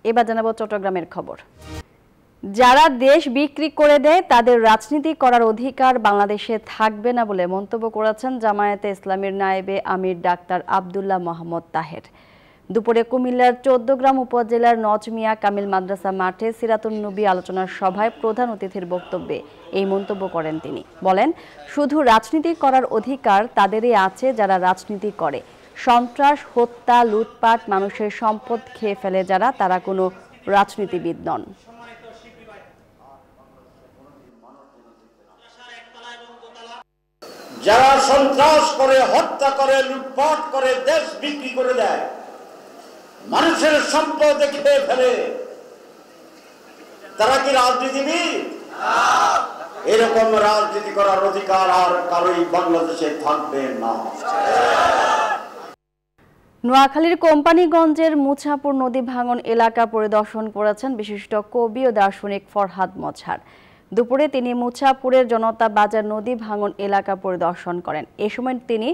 এবার জানাবো চট্টগ্রামের খবর। যারা দেশ বিক্রি করে দেয় তাদের রাজনীতি করার অধিকার বাংলাদেশে থাকবে না বলে মন্তব্য করেছেন জামায়াতে ইসলামীর নায়েবে আমির ডাক্তার আব্দুল্লাহ মোহাম্মদ তাহের। দুপুরে কুমিল্লার ১৪ গ্রাম উপজেলার নজমিয়া কামিল মাদ্রাসা মাঠে সিরাতুন নবী আলোচনার সভায় প্রধান অতিথির বক্তব্যে এই মন্তব্য করেন তিনি। বলেন, শুধু রাজনীতি করার অধিকার তাদেরই আছে যারা রাজনীতি করে। সন্ত্রাস, হত্যা, লুটপাট, মানুষের সম্পদ খেয়ে ফেলে যারা, তারা কোনো রাজনীতিবিদ নন। যারা সন্ত্রাস করে, হত্যা করে, লুটপাট করে, দেশ বিক্রি করে দেয়, মানুষের সম্পদ খেয়ে ফেলে, তারা কি রাজনীতিবিদ? এরকম রাজনীতি করার অধিকার আর কারোই বাংলাদেশে থাকবে না। নোয়াখালীর কোম্পানিগঞ্জের মুছাপুর নদী ভাঙন এলাকা পরিদর্শন করেছেন বিশিষ্ট কবি ও দার্শনিক ফরহাদ মজহার। দুপুরে তিনি মুছাপুরের জনতা বাজার নদী ভাঙন এলাকা পরিদর্শন করেন। এ সময় তিনি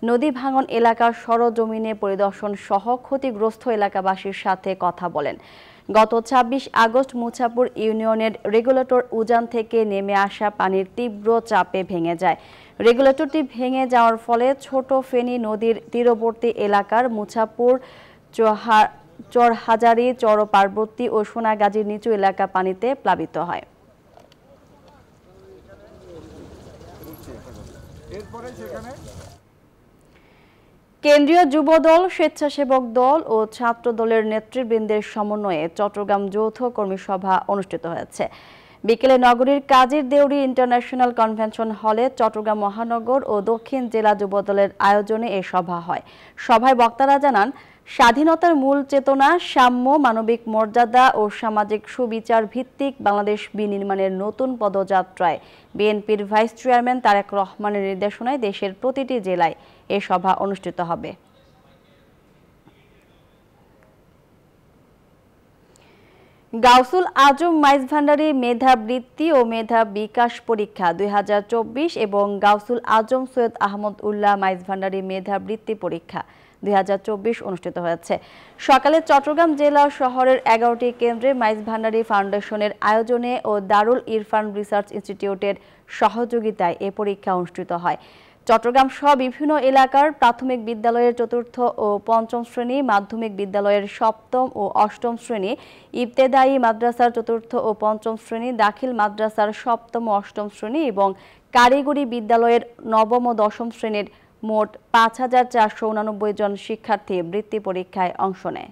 নদী ভাঙন এলাকার সরজমিনে পরিদর্শন সহ ক্ষতিগ্রস্ত এলাকাবাসীর সাথে কথা বলেন। গত ২৬ আগস্ট মুছাপুর ইউনিয়নের রেগুলেটর উজান থেকে নেমে আসা পানির তীব্র চাপে ভেঙে যায়। রেগুলেটরটি ভেঙে যাওয়ার ফলে ছোট ফেনী নদীর তীরবর্তী এলাকার মুছাপুর, চরহাজারি, চরপার্বতী ও সোনাগাজীর নিচু এলাকা পানিতে প্লাবিত হয়। কেন্দ্রীয় যুবদল, স্বেচ্ছাসেবক দল ও ছাত্র দলের নেতৃবৃন্দের সমন্বয়ে চট্টগ্রাম যৌথ কর্মী সভা অনুষ্ঠিত হয়েছে। বিকেলে নগরীর কাজীর দেউরি ইন্টারন্যাশনাল কনভেনশন হলে চট্টগ্রাম মহানগর ও দক্ষিণ জেলা যুবদলের আয়োজনে এ সভা হয়। সভায় বক্তারা জানান, স্বাধীনতার মূল চেতনা সাম্য, মানবিক মর্যাদা ও সামাজিক সুবিচার ভিত্তিক বাংলাদেশ বিনির্মাণের নতুন পদযাত্রায় বিএনপির ভাইস চেয়ারম্যান তারেক রহমানের নির্দেশনায় দেশের প্রতিটি জেলায় এ সভা অনুষ্ঠিত হবে। গাউসুল আজম মাইজ ভান্ডারী মেধা বৃত্তি ও মেধা বিকাশ পরীক্ষা ২০২৪ এবং গাউসুল আজম সৈয়দ আহমদ উল্লাহ মাইজ ভান্ডারী মেধা বৃত্তি পরীক্ষা ২০২৪ অনুষ্ঠিত হয়েছে। সকালে চট্টগ্রাম জেলা শহরের ১১টি কেন্দ্রে মাইজ ভান্ডারী ফাউন্ডেশনের আয়োজনে ও দারুল ইরফান রিসার্চ ইনস্টিটিউটের সহযোগিতায় এ পরীক্ষা অনুষ্ঠিত হয়। চট্টগ্রাম সহ বিভিন্ন এলাকার প্রাথমিক বিদ্যালয়ের ৪র্থ ও ৫ম শ্রেণী, মাধ্যমিক বিদ্যালয়ের ৭ম ও ৮ম শ্রেণী, ইবতেদায়ী মাদ্রাসার ৪র্থ ও ৫ম শ্রেণী, দাখিল মাদ্রাসার ৭ম ও ৮ম শ্রেণী এবং কারিগরি বিদ্যালয়ের ৯ম ও ১০ম শ্রেণীর মোট ৫,৪৮৯ জন শিক্ষার্থী বৃত্তি পরীক্ষায় অংশ নেয়।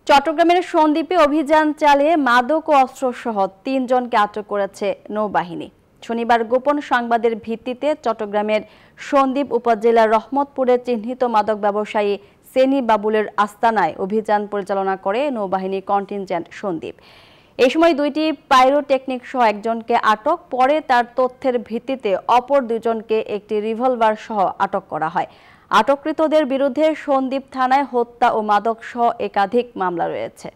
চট্টগ্রামের সন্দ্বীপে অভিযান চালিয়ে মাদক ও অস্ত্রসহ ৩ জনকে আটক করেছে নৌবাহিনী। শনিবার গোপন সংবাদের ভিত্তিতে চট্টগ্রামের সন্দ্বীপ উপজেলার রহমতপুরে চিহ্নিত মাদক ব্যবসায়ী সেনি বাবুলের আস্তানায় অভিযান পরিচালনা করে নৌবাহিনী কন্টিনজেন্ট সন্দ্বীপ। এই সময় ২টি পাইরোটেকনিক সহ একজনকে আটক, পরে তার তথ্যের ভিত্তিতে অপর ২ জনকে একটি রিভলভার সহ আটক করা হয়। আটককৃতদের বিরুদ্ধে সন্দ্বীপ থানায় হত্যা ও মাদক সহ একাধিক মামলা রয়েছে।